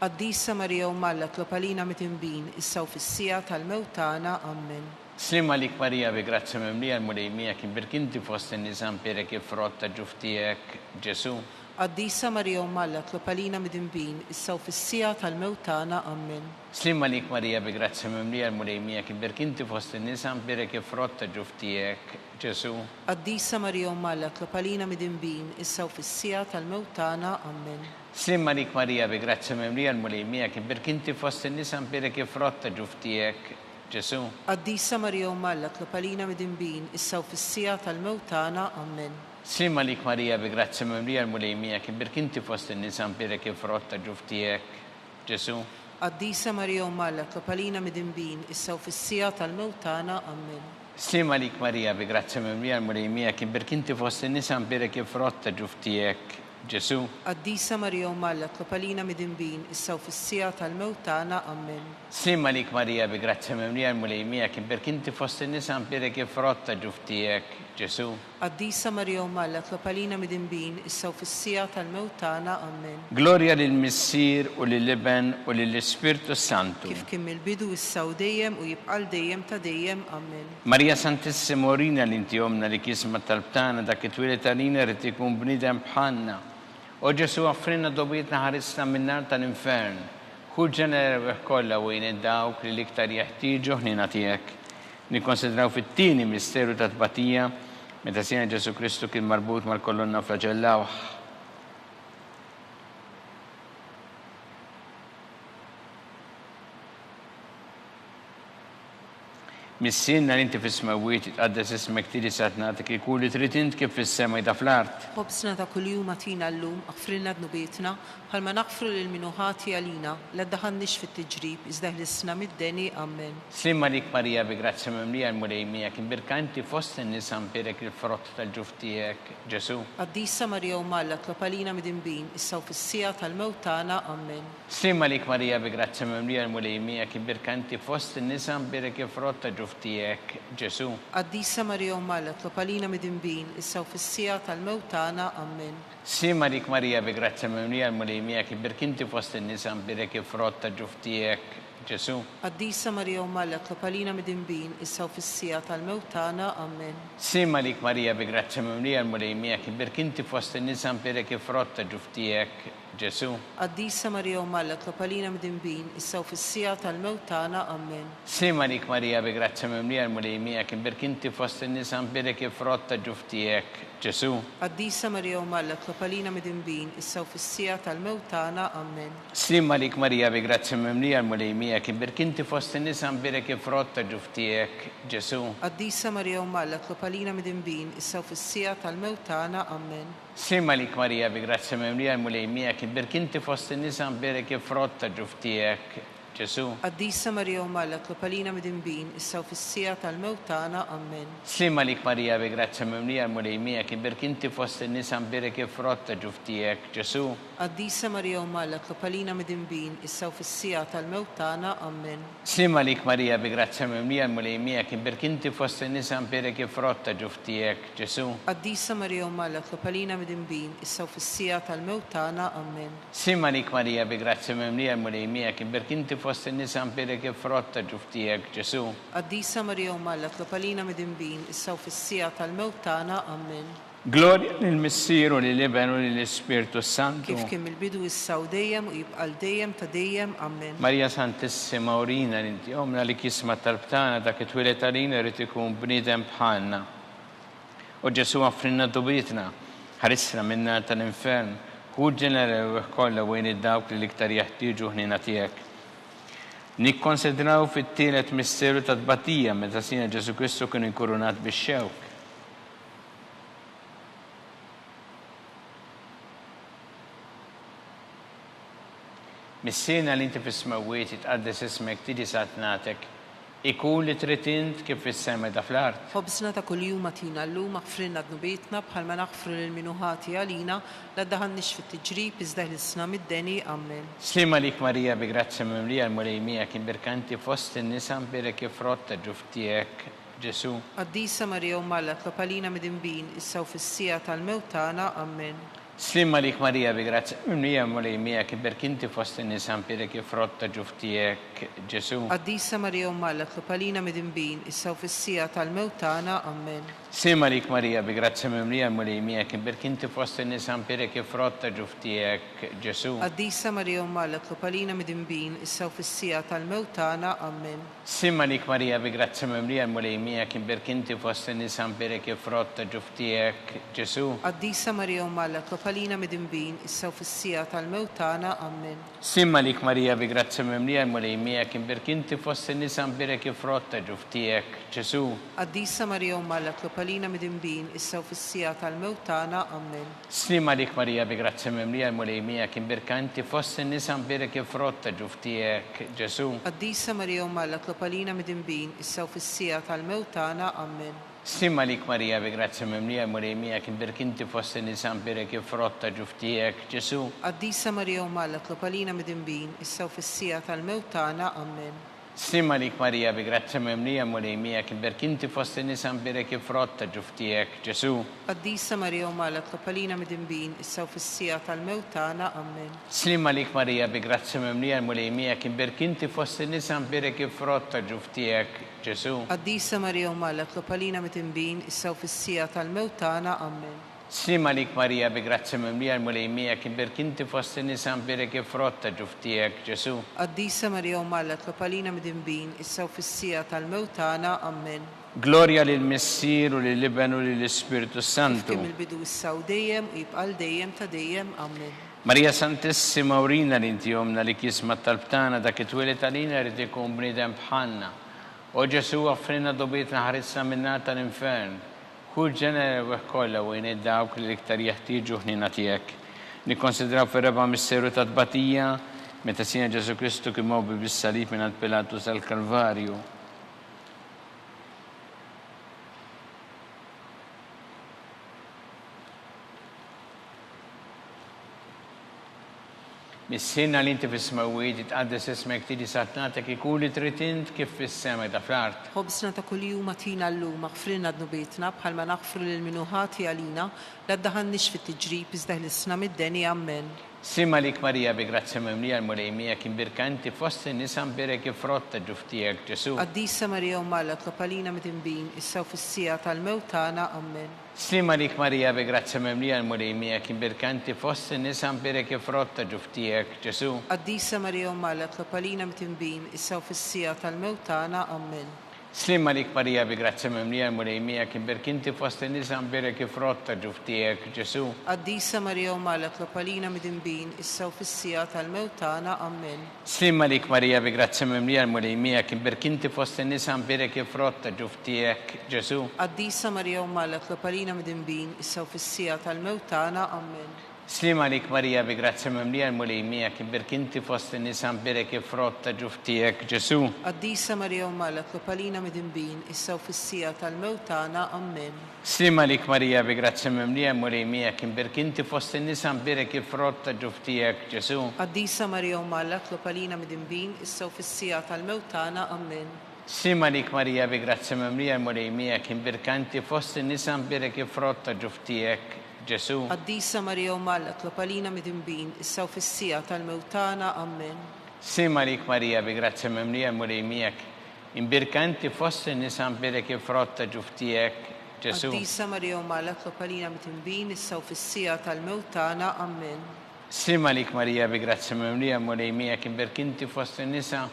Qaddisa Marija Umalla, tlopalina mid-imbin, issa u fis-sija tal-mewtana, amen. Slim għalik Marija bi grazzi mimlija l-mulejmija kim birkinti fost in-nisa mbirek il-frotta ġuftijek, Ġesu. Qaddisa Marija Umalla, tlopalina mid-imbin, issa u fis-sija tal-mewtana, amen. Slim għalik Marija bi grazzi mimlija l-mulejmija kim birkinti fost in-nisa mbirek il-frotta ġuftijek, Ġesu. Qaddisa Marija Umalla, tlopalina mid-imbin, issa u fis-sija tal-mewtana, amen. Slim għalik Marija bi grazzi mimlija l-mulejmija kim birkinti fost in-nisa mbirek il-frotta ġuftijek, Ġesu. Qaddisa Marija Umalla, tlopalina mid-imbin, issa u fis-sija tal-mewtana, amen. Slim għalik Marija bi grazzi mimlija l-mulejmija kim birkinti fost in-nisa mbirek il-frotta ġuftijek, Ġesu. Qaddisa Marija Umalla, tlopalina mid-imbin, issa u fis-sija tal-mewtana, amen. Slim għalik Marija bi grazzi mimlija l-mulejmija kim birkinti fost in-nisa mbirek il-frotta ġuftijek, Ġesu. Qaddisa Marija Umalla, tlopalina mid-imbin, issa u fis-sija tal-mewtana, amen. Slim għalik Marija bi grazzi mimlija l-mulejmija kim birkinti fost in-nisa mbirek il-frotta ġuftijek, Ġesu. Qaddisa Marija Umalla, tlopalina mid-imbin, issa u fis-sija tal-mewtana, amen. Gloria lill-Missier u lill-Iben u lill-Ispirtu Santu. Kif kien mill-bidu issa u dejjem u jibqal dejjem ta' dejjem, amen. Marija Santissima Orina li inti omna li kisma talbtana dak it-twilet għalina rrid ikun bniedem bħalna. O Ġesu offrina dobietna ħarisna min-nar tal-infern. Hu ġenera kollha wejn id-dawk li l-iktar jeħtieġu ħnina tiegħek. Nikkonsidraw fit-tieni misteru ta' tbatija meta Sina Ġesu Kristu kien marbut mal-kolonna flagellawh. Missinna li inti fis-smawiet tqaddes ismek tieni satnatik ikun li trid int kif fis-sema jda fl-art. Ħobsna ta' kuljum atina llum, aħfrilna dnubietna, bħalma naħfru lil min ħati għalina, la ddaħannix fit-tiġrib, iżda ħlisna mid-deni, amen. Slim għalik Marija bi grazzi mimlija l-mulejmija kien birkanti fost in-nisa mbirek il-frott tal-ġuftijek, Ġesu. Qaddisa Marija Umalla, tlopalina mid-imbin, issa u fis-sija tal-mewtana, amen. Slim għalik Marija bi grazzi mimlija l-mulejmija kien birkanti fost in-nisa mbirek il-frott tal-ġuftijek, Ġesu. Qaddisa Marija Umalla, tlopalina mid-imbin, issa u fis-sija tal-mewtana, amen. Slim għalik Marija bi grazzi mimlija l-mulejmija kien birkinti fost in-nisa mbirek il-frott tal-ġuftijek, Ġesu. Qaddisa Marija Umalla, tlopalina mid-imbin, issa u fis-sija tal-mewtana, amen. Slim għalik Marija bi grazzi mimlija l-mulejmija kien birkinti fost in-nisa mbirek il-frott tal-ġuftijek, Ġesu. Qaddisa Marija Umalla, tlopalina mid-imbin, issa u fis-sija tal-mewtana, amen. Slim għalik Marija bi grazzi mimlija l-mulejmija kien birkinti fost in-nisa mbirek il-frott tal-ġuftijek, Ġesu. Qaddisa Marija Umalla, tlopalina mid-imbin, issa u fis-sija tal-mewtana, amen. Slim għalik Marija bi grazzi mimlija l-mulejmija kien birkinti fost in-nisa mbirek il-frott tal-ġuftijek, Ġesu. Qaddisa Marija Umalla, tlopalina mid-imbin, issa u fis-sija tal-mewtana, amen. Slim għalik Marija bi grazzi mimlija l-mulejmija kien birkinti fost in-nisa mbirek il-frott tal-ġuftijek, Ġesu. Qaddisa Marija Umalla, tlopalina mid-imbin, issa u fis-sija tal-mewtana, amen. Slim għalik Marija bi grazzi mimlija l-mulejmija kien birkinti fost in-nisa mbirek il-frott tal-ġuftijek, Ġesu. Qaddisa Marija Umalla, tlopalina mid-imbin, issa u fis-sija tal-mewtana, amen. Slim għalik Marija bi grazzi mimlija l-mulejmija kien birkinti fost in-nisa mbirek il-frott tal-ġuftijek, Ġesu. Qaddisa Marija Umalla, tlopalina mid-imbin, issa u fis-sija tal-mewtana, amen. Slim għalik Marija bi grazzi mimlija l-mulejmija kien birkinti fost in-nisa mbirek il-frott tal-ġuftijek, Ġesu. Qaddisa Marija Umalla, tlopalina mid-imbin, issa u fis-sija tal-mewtana, amen. Gloria lill-Missier u lill-Iben u lill-Ispirtu Santu. Kif kien mill-bidu issa u dejjem u jibqal dejjem ta' dejjem, amen. Marija Santissima Orina li inti omna li kisma talbtana dak it-twilet għalina rrid ikun bniedem bħalna. U Ġesu offrinna dobietna ħarisna min-nar tal-infern. Hu ġenera kollha wejn id-dawk li l-iktar jeħtieġu ħnina tiegħek. Nikkonsidraw fit-tielet misteru ta' tbatija meta Sina Ġesu Kristu kien inkurunat bix-xewk. Missina li inti fis-smawiet tqaddes ismek tieni satnatek ikun li trid int kif fis-sema ta' fl-art. Ħobsna ta' kuljum atina llum aħfrilna dnubietna bħalma naħfru lil min hu ħati għalina la ddaħalniex fit-tiġrib iżda ħlisna mid-deni. Amen. Slima lik Marija bi grazzi mimlija l-mulejmija kien birkanti fost in-nisa mbirek ifrotta ġuftijek Ġesu. Qaddisa Marija Umm Alla tlob għalina midinbin issa u fis-sija tal-mewt tagħna. Amen. Slima lik Marija bi grazzi mimlija l-mulejmija kien birkanti fost in-nisa mbirek ifrotta ġuftijek Ġesu. Qaddisa Marija Umm Alla tlob għalina midinbin issa u fis-sija tal-mewt tagħna. Amen. Slima lik Marija bi grazzi mimlija l-mulejmija kien birkanti fost in-nisa mbirek ifrotta ġuftijek Ġesu. Qaddisa Marija Umm Alla tlob għalina midinbin issa u fis-sija tal-mewt tagħna. Amen. Slima lik Marija bi grazzi mimlija l-mulejmija kien birkanti fost in-nisa mbirek ifrotta ġuftijek Ġesu. Qaddisa Marija Umm Alla tlob għalina midinbin issa u fis-sija tal-mewt tagħna. Amen. Simma lik Marija bi grazzi mimlija l-mulejmija kien birkanti fost in-nisa mbirek ifrotta ġuftijek Ġesu. Qaddisa Marija Umm Alla tlob għalina midinbin issa u fis-sija tal-mewt tagħna. Amen. Slima lik Marija bi grazzi mimlija l-mulejmija kien birkanti fost in-nisa mbirek ifrotta ġuftijek Ġesu. Qaddisa Marija Umm Alla tlob għalina midinbin issa u fis-sija tal-mewt tagħna. Amen. Simma lik Marija bi grazzi mimlija l-mulejmija kien birkanti fost in-nisa mbirek ifrotta ġuftijek Ġesu. Qaddisa Marija Umm Alla tlob għalina midinbin issa u fis-sija tal-mewt tagħna. Amen. Slima lik Marija bi grazzi mimlija l-mulejmija kien birkanti fost in-nisa mbirek ifrotta ġuftijek Ġesu. Qaddisa Marija Umm Alla tlob għalina midinbin issa u fis-sija tal-mewt tagħna. Amen. Slima lik Marija bi grazzi mimlija l-mulejmija kien birkanti fost in-nisa mbirek ifrotta ġuftijek Ġesu. Qaddisa Marija Umm Alla tlob għalina midinbin issa u fis-sija tal-mewt tagħna. Amen. Slima lik Marija bi grazzi mimlija l-mulejmija kien birkanti fost in-nisa mbirek ifrotta ġuftijek Ġesu. Qaddisa Marija Umm Alla tlob għalina midinbin issa u fis-sija tal-mewt tagħna. Amen. Gloria lil Missier u lil Ibn u lil Ispiritu Santu. Kemm il-bidu issa u dejjem u jibqa' dejjem ta' dejjem. Amen. Marija Santissima urina li inti jomna li kisma talbtana dak it-twilet għalina rrid ikun bniedem bħalna. O Ġesu offrina dobietna ħarisna minna tal-infern. Kull ġenere u kollha u dawk li iktar jeħtieġu ħnina tiegħek. Nikkonsidraw fir-reba' misteru ta' tbatija meta Sina Ġesu Kristu kien mowbi bis-salib mingħand Pilatu tal-Kalvarju. Mis-sinna li inti fis-smawiet itqaddes ismek tiġi satnatek ikun li trid int kif fis-sema ta' fl-art. Ħobsna ta' kuljum atina llum aħfrilna dnubietna bħalma naħfru lil min hu ħati għalina la ddaħalniex fit-tiġrib iżda ħlisna mid-deni. Amen. Simma lik Marija bi grazzi mimlija l-mulejmija kien birkanti fost in-nisa mbirek ifrotta ġuftijek Ġesu. Qaddisa Marija Umm Alla tlob għalina midinbin issa u fis-sija tal-mewt tagħna. Amen. Slima lik Marija bi grazzi mimlija l-mulejmija kien birkanti fost in-nisa mbirek ifrotta ġuftijek Ġesu. Qaddisa Marija Umm Alla tlob għalina midinbin issa u fis-sija tal-mewt tagħna. Amen. Slima lik Marija bi grazzi mimlija l-mulejmija kien birkanti fost in-nisa mbirek ifrotta ġuftijek Ġesu. Qaddisa Marija Umm Alla tlob għalina midinbin issa u fis-sija tal-mewt tagħna. Amen. Slima lik Marija bi grazzi mimlija l-mulejmija kien birkanti fost in-nisa mbirek ifrotta ġuftijek Ġesu. Qaddisa Marija Umm Alla tlob għalina midinbin issa u fis-sija tal-mewt tagħna. Amen. Slima lik Marija bi grazzi mimlija l-mulejmija kien birkanti fost in-nisa mbirek ifrotta ġuftijek Ġesu. Qaddisa Marija Umm Alla tlob għalina midinbin issa u fis-sija tal-mewt tagħna. Amen. Slima lik Marija bi grazzi mimlija l-mulejmija kien birkanti fost in-nisa mbirek ifrotta ġuftijek Ġesu. Qaddisa Marija Umm Alla tlob għalina midinbin issa u fis-sija tal-mewt tagħna. Amen. Slima lik Marija bi grazzi mimlija l-mulejmija kien birkanti fost in-nisa mbirek ifrotta ġuftijek Ġesu. Qaddisa Marija Umm Alla tlob għalina midinbin issa u fis-sija tal-mewt tagħna. Amen. Slima lik Marija bi grazzi mimlija l-mulejmija kien birkanti fost in-nisa mbirek ifrotta ġuftijek Ġesu. Qaddisa Marija Umm Alla tlob għalina midinbin issa u fis-sija tal-mewt tagħna. Amen. Slima lik Marija bi grazzi mimlija l-mulejmija kien birkanti fost in-nisa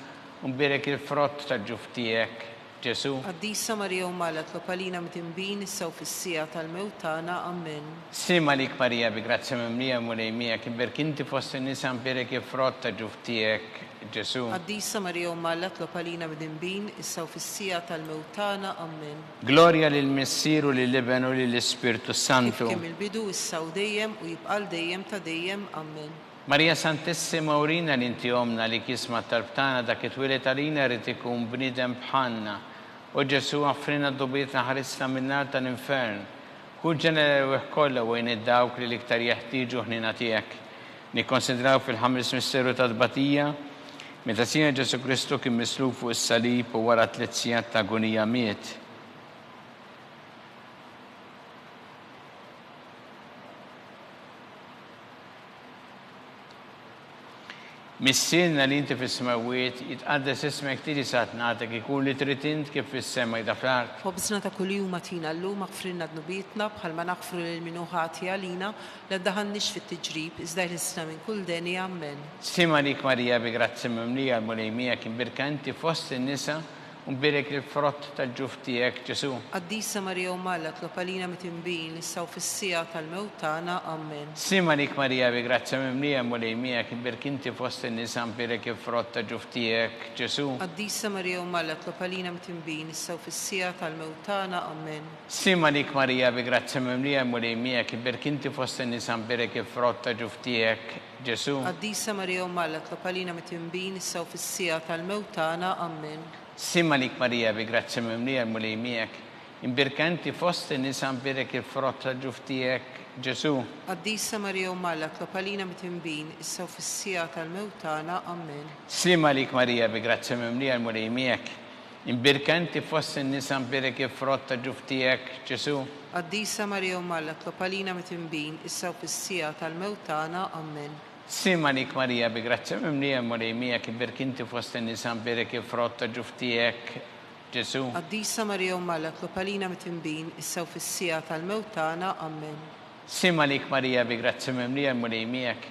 mbirek ifrotta ġuftijek Ġesu. Qaddisa Marija Umm Alla tlob għalina midinbin issa u fis-sija tal-mewt tagħna. Amen. Slima lik Marija bi grazzi mimlija l-mulejmija kien birkanti fost in-nisa mbirek ifrotta ġuftijek Ġesu. Qaddisa Marija Umm Alla tlob għalina midinbin issa u fis-sija tal-mewt tagħna. Amen. Gloria lil Missier u lil Ibn u lil Ispiritu Santu. Kemm il-bidu issa u dejjem u jibqa' dejjem ta' dejjem. Amen. Marija Santissima urina li inti omna li kisma talbtana dak it-twilet għalina rrid ikun bniedem bħalna. U Ġesu għaffrina d-dubietna ħarisna min-nar tal-infern. Kun ġenerew kollha wejn id-dawk li l-iktar jeħtieġu ħnina tiegħek. Nikkonsidraw fil-ħames misteru tad-batija meta Sina Ġesu Kristu kien mislub fuq is-salib u wara 3 sigħat ta' agonija miet. Missilna li inti fis-semawiet jitqaddes ismek tiġi satnatek ikun li trid int kif fis-sema jdaflar. Fobżna ta' kuljum atina llum aghfrilna dnubietna bħalma naghfru lil min hu ħati għalina la ddaħalniex fit-tiġrib iżda jħissna minn kull deni ammen. Sima lik Marija bi grazzi mimlija l-mulejmija kien birkanti fost in-nisa u mbirek il-frott tal-ġuf tiegħek Ġesu. Qaddisa Marija Umalla tlopalina mitinbin issa u fis-sija tal-mewt tagħna ammen. Sima lik Marija bi grazzi mimlija l-mulejmija kien birkinti fost in-nisa mbirek il-frott tal-ġuf tiegħek Ġesu. Qaddisa Marija Umalla tlopalina mitinbin issa u fis-sija tal-mewt tagħna ammen. Sima lik Marija bi grazzi mimlija l-mulejmija kien birkinti fost in-nisa mbirek il-frott tal-ġuf tiegħek Ġesu. Qaddisa Marija Umalla tlopalina mitinbin issa u fis-sija tal-mewt tagħna ammen. Simma lik Marija bi grazzi mimlija l-mulejmijek, imbirkanti fost in-nisa mbirek il-frott tal-ġuf tiegħek Ġesu. Qaddisa Marija Umalla tlopalina mitinbin issa u fis-sija tal-mewt tagħna ammen. Simma lik Marija bi grazzi mimlija l-mulejmijek, imbirkanti fost in-nisa mbirek il-frott tal-ġuf tiegħek Ġesu. Qaddisa Marija Umalla tlopalina mitinbin issa u fis-sija tal-mewt tagħna ammen. Simma lik Marija bi grazzi mimlija l-mulejmijek, imbirkinti fost in-nisa mbirek il-frott tal-ġuf tiegħek Ġesu. Qaddisa Marija Umalla tlopalina mitinbin issa u fis-sija tal-mewt tagħna ammen. Simma lik Marija bi grazzi mimlija l-mulejmijek,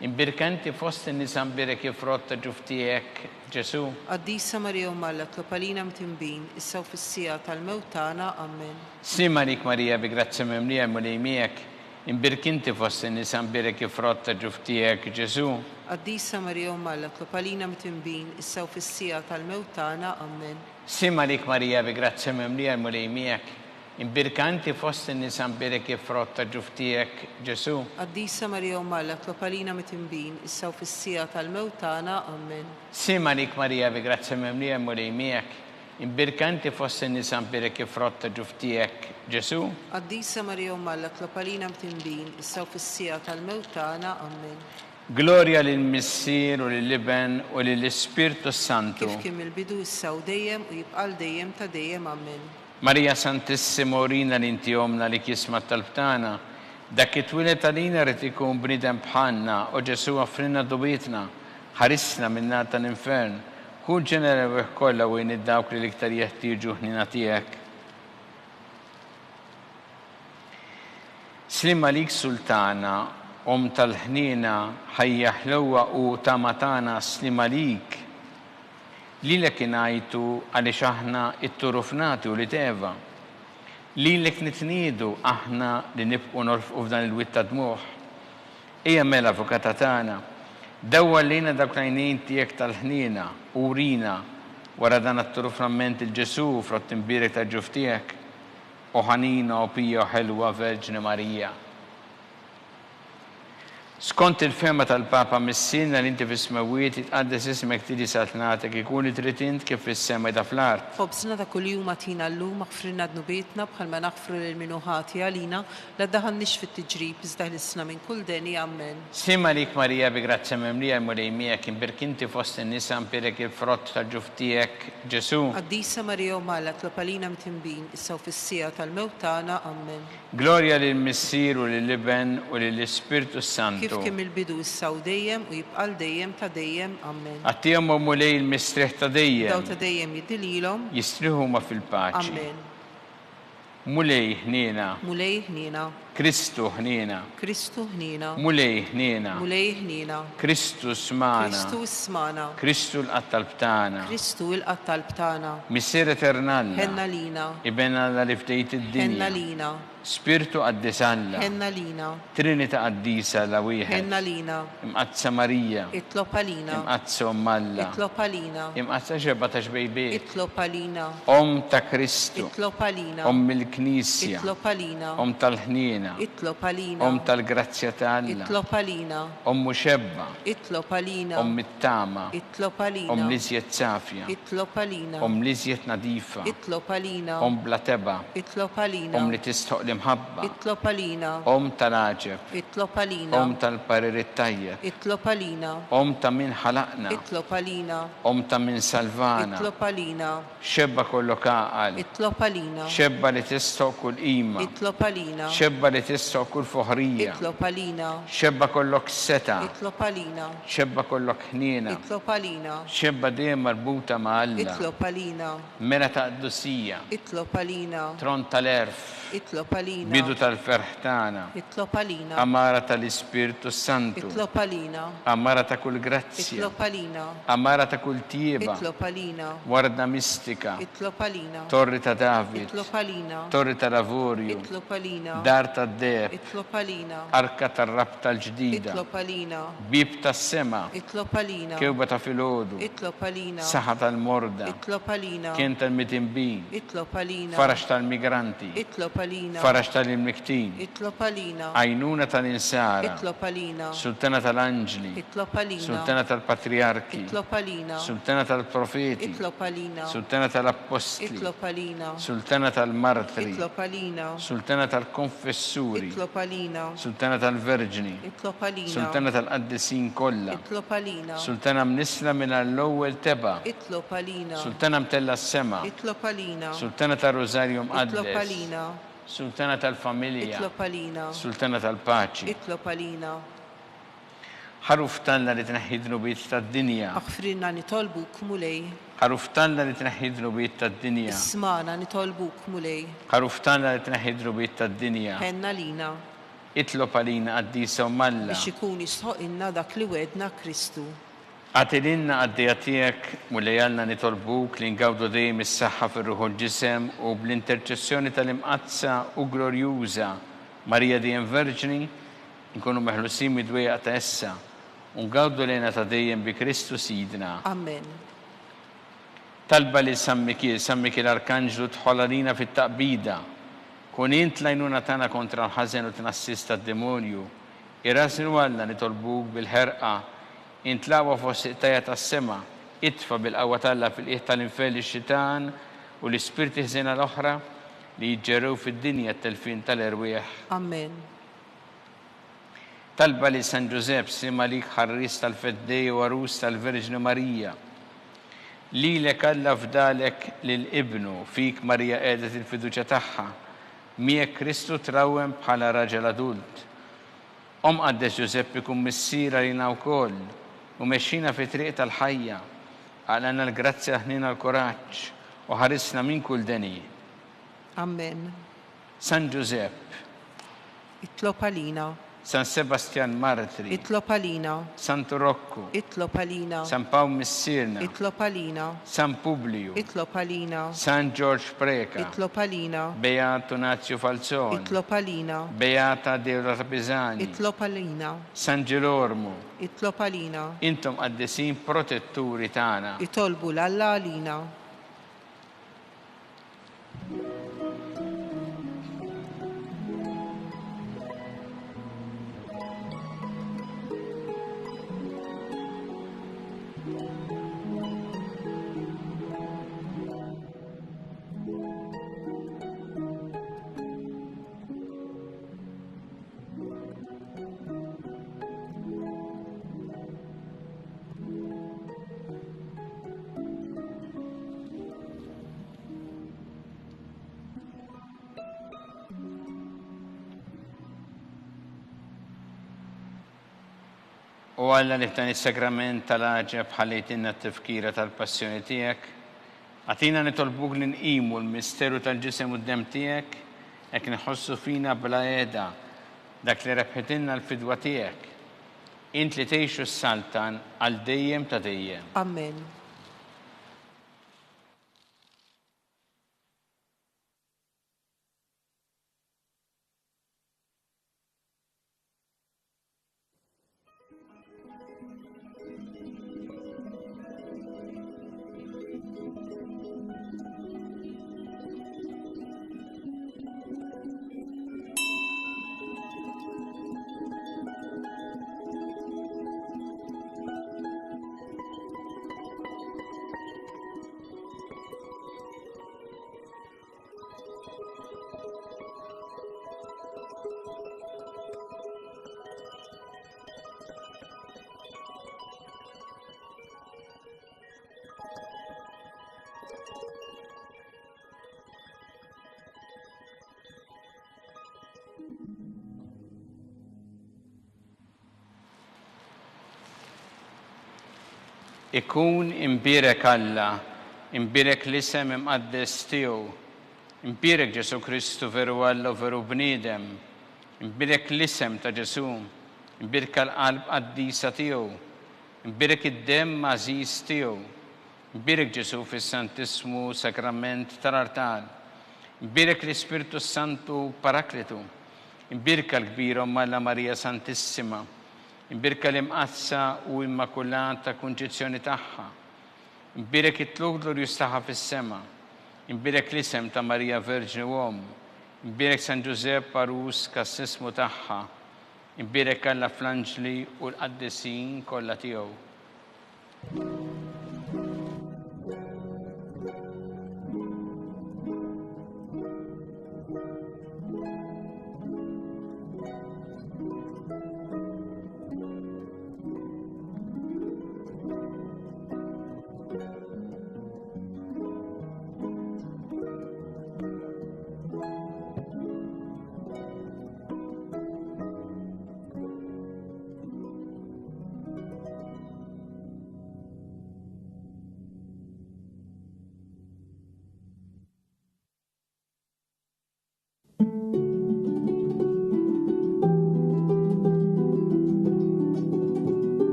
imbirkanti fost in-nisa mbirek il-frott tal-ġuf tiegħek Ġesu. Qaddisa Marija Umalla tlopalina mitinbin issa u fis-sija tal-mewt tagħna ammen. Simma lik Marija bi grazzi mimlija l-mulejmijek, imbirkinti fost in-nisa mbirek il-frott tal-ġuf tiegħek Ġesu. Qaddisa Marija Umalla tlopalina mitinbin issa u fis-sija tal-mewt tagħna ammen. Simma lik Marija bi grazzi mimlija l-mulejmijek, imbirkanti fost in-nisa mbirek il-frott tal-ġuf tiegħek Ġesu. Qaddisa Marija Umalla tlopalina mitinbin issa u fis-sija tal-mewt tagħna ammen. Simma lik Marija bi grazzi mimlija l-mulejmijek, imbirkanti fost in-nisa mbirek il-frott tal-ġuf tiegħek Ġesu. Qaddisa Marija Umalla tlopalina mitinbin issa u fis-sija tal-mewt tagħna ammen. Gloria lill-Missier u lill-Iben u lill-Ispirtu Santu. Kif kien mill-bidu issa u dejjem u jibqa' dejjem ta' dejjem ammen. Marija Santissima urina li inti omna li kisma talbtana, dak it-twilet għalina rrid ikun bniedem bħalna u Ġesu għaffrina dubietna, ħarisna min-nar tal-infern, kun ġenerew kollha wejn id-dawk li l-iktar jeħtieġu ħnina tiegħek. Slimma lik Sultana, tal-ħnina ħajja ħlewwa u ta' matana slimma lik. Lilek ingħajtu għaliex aħna itturufnati u li teva. Lilek nitniedu aħna li nibqgħu norfqu f'dan il-witt ta' dmuħ. Ejja mela avukata tagħna, dewwa lejna dawk l-għajnejn tiegħek tal-ħnina u urina wara dan at-turufnament il-Ġesu frott imbirek tal-ġuf tiegħek u ħanina u pija ħelwa Verġni Marija. Skont il-fema tal-Papa missilna li inti fis-semawiet jitqaddes ismek tiġi satnatek ikun li trid int kif fis-sema jdaflar. Fobżna ta' kuljum atina llum aghfrilna dnubietna bħalma naghfru lil min hu ħati għalina la ddaħalniex fit-tiġrib iżda ħlisna minn kull deni ammen. Simma lik Marija bi grazzi mimlija l-mulejmijek, imbirkinti fost in-nisa mbirek il-frott tal-ġuf tiegħek Ġesu. Qaddisa Marija Umalla tlopalina mitinbin issa u fis-sija tal-mewt tagħna ammen. Gloria lill-Missier u lill-Iben u lill-Ispirtu Santu. Kif kien mill-bidu issa u dejjem u jibqa' dejjem ta' dejjem ammen. Għattihom mulej il-mistrieħ ta' dejjem. Daw ta' dejjem jiddililhom. Jistriħu ma fil-paċi. Amen. Mulej ħnina. Mulej ħnina. Kristu ħnina. Kristu ħnina. Mulej ħnina. Mulej ħnina. Kristu smana. Kristu smana. Kristu l-qattalbtana. Kristu l-qattalbtana. Missier eternalna. Ħenna lina. Ibenna li ftejt id-dinja. Ħenna lina. Spiritu Qaddis Alla, ħenna lina, Trinita Qaddisa la wieħed, ħenna lina, Imqazza Marija, itlob għalina, Imqazza Alla, itlob għalina, Imqazza ġebba ta' xbejbiet, itlob għalina, ta' Kristu, itlob għalina, il-Knisja, itlob għalina, tal-ħniena, itlob għalina, tal-grazzja ta' Alla, itlob għalina, Xebba, itlob għalina, it-tama, itlob għalina, liżjed safja, itlob għalina, liżjed nadifa, itlob għalina, bla teba, itlob għalina, li tistħoq l-imħabba, itlob għalina, tal-aġeb, itlob għalina, tal-parir it-tajjeb, itlob għalina, ta' min ħalaqna, itlob għalina, ta' min salvana, itlob għalina, xebba kollok għaqal, itlob għalina, xebba li tistħoq kull qima, itlob għalina, xebba li tistħoq kull foħrija, itlob għalina, xebba kollok seta, itlob għalina, xebba kollok ħniena, itlob għalina, xebba dejjem marbuta ma' Alla, itlob għalina, mera ta' qdussija, itlob għalina, tron tal-erf, itlob għalina, bidu tal-ferħtana, itlob għalina, amara tal-Ispirtu Santu, itlob għalina, amara ta' kull grazzja, itlob għalina, amara ta' kull tieba, itlob għalina, warda mistika, itlob għalina, torri ta' David, itlob għalina, torri ta' Lavorju, itlob għalina, dar ta' Deb, itlob għalina, arka tar-rab tal-ġdida, itlob għalina, bib tas-sema, itlob għalina, kewba ta' filgħodu, itlob għalina, saħa tal-morda, itlob għalina, kien tal-mitimbin, itlob għalina, farax tal-migranti, itlob għalina, farax tal-imniktin, itlob għalina, għajnuna tal-insara, itlob għalina, sultana tal-anġli, itlob għalina, sultana tal-patriarki, itlob għalina, sultana tal-profeti, itlob għalina, sultana tal-apostli, itlob għalina, sultana tal-martri, itlob għalina, sultana tal-konfessuri, itlob għalina, sultana tal-verġni, itlob għalina, sultana tal-qaddisin kollha, itlob għalina, sultana mnisla minn l-ewwel teba, itlob għalina, sultana mtella s-sema, itlob għalina, sultana tal-Rosario itlob Mqaddes, għalina, sultana tal-familja, itlob għalina, sultana tal-paċi, itlob għalina, ħaruf tanna li tneħħidnu bit tad-dinja, aħfrinna nitolbuk mulej, ħaruf tanna li tneħħidnu bit tad-dinja, ismana nitolbuk mulej, ħaruf tanna li tneħħidnu bit tad-dinja, ħenna lina, itlob għalina qaddisa u malla, biex ikun jisħoq inna dak li wedna Kristu. għatilinna għaddija tiegħek mulejjalna nitolbuk li ngawdu dejjem is-saħħa fir-ruħu l-ġisem u bl-interċessjoni tal-imqazza u glorjuża Marija dejjem Verġni nkunu meħlusin mid-dwejja ta' issa u ngawdu lejna ta' dejjem bi Kristu Sidna. Amen. Talba li San Mikil Arkanġlu tħoll għalina fit-taqbida, kun int lajnuna tagħna kontra l-ħażen u tnassista d-demonju, irasnu Alla nitolbuk bil-ħerqa intlawa fost iqtajja tas-sema, itfa bil-qawwa talla fil-qiegħ tal-infel ix-xitan u l-ispirti ħżiena l-oħra li jiġġerrew fid-dinja t-telfin tal-erwieħ. Amen. Talba li San Ġusepp sima lik ħarris tal-feddej u arus tal-Verġni Marija. Lilek Alla fdalek lill-Ibnu fik Marija qiegħdet il-fiduċja tagħha, miegħek Kristu trawwem bħala raġel adult. Qaddes Ġusepp ikun missiera lina wkoll u mexxina fi triq tal-ħajja, għalna l-grazzja ħnina l-kuraġġ u ħarisna minn kull deni. Amen. San Ġusepp, itlob għalina, San Sebastian Martri, itlob għalina, San Turokku, itlob għalina, San Pawl Missirna, itlob għalina, San Publiu, itlob għalina, San George Preka, itlob għalina, Beato Nazio Falzoni, itlob għalina, Beata Deodata Pisani, itlob għalina, San Gelormo, itlob għalina, intom qaddisin protetturi tagħna. itolbu l-Alla għalina. U Alla li f'dan is-sakrament tal-aġeb ħallejtinna t-tifkira tal-passjoni tiegħek, għatina nitolbuk li nqimu l-misteru tal-ġisem u d-dem tiegħek, hekk nħossu fina bla qiegħda dak li rebħitilna l-fidwa tiegħek. Int li tgħixu s-saltan għal dejjem ta' dejjem. Amen. ikun imbirek Alla, imbirek l-isem imqaddes tiegħu, imbirek Ġesu Kristu veru Alla u veru bniedem, imbirek l-isem ta' Ġesu, imbirek l-qalb qaddisa tiegħu, imbirek id-demm għażiż tiegħu, imbirek Ġesu fis-Santismu Sakrament tal-Artal, imbirek l-Ispirtu Santu Paraklitu, imbirka l-kbira Alla Marija Santissima, imbirka l-imqazza u immakulata kunċizzjoni tagħha, imbirek it-tlug glorjuż tagħha fis-sema, imbirek l-isem ta' Marija Verġni Uom, imbirek San Giuseppe Arus kas-sismu tagħha, imbirek Alla fl-anġli u l-qaddisin kollha tiegħu.